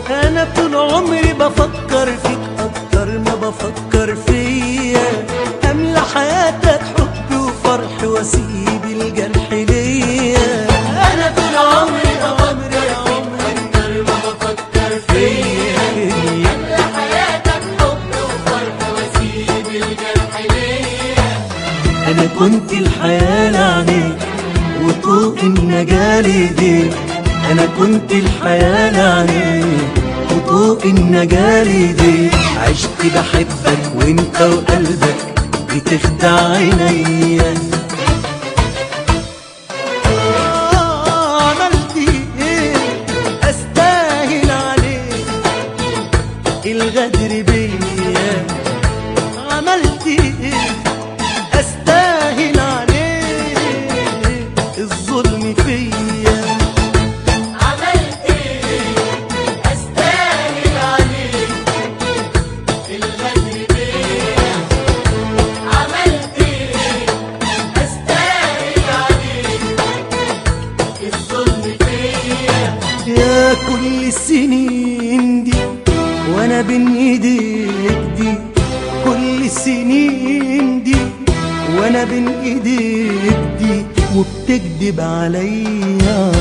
انا طول عمري بفكر فيك اكتر ما بفكر فيا، املى حياتك حب وفرح واسيب الجرح ليا. انا طول عمري اكتر ما بفكر فيا، املى حياتك حب وفرح واسيب الجرح ليا. انا كنت الحياة لعنيك وطوق النجاة ليديك. انا كنت الحياة لعنيك وطوق النجاة ليديك. عشت بحبك وانت وقلبك بتخدع عينيا. عملت ايه استاهل عليك الغدر بيا؟ عملت ايه استاهل عليك الظلم فيا؟ عملت ايه استاهل عليك الغدر بيا؟ عملت ايه استاهل عليك الظلم فيا؟ يا كل السنين دي وانا بين ايديك دي، كل السنين دي وانا بين ايديك دي، وبتكدب عليا.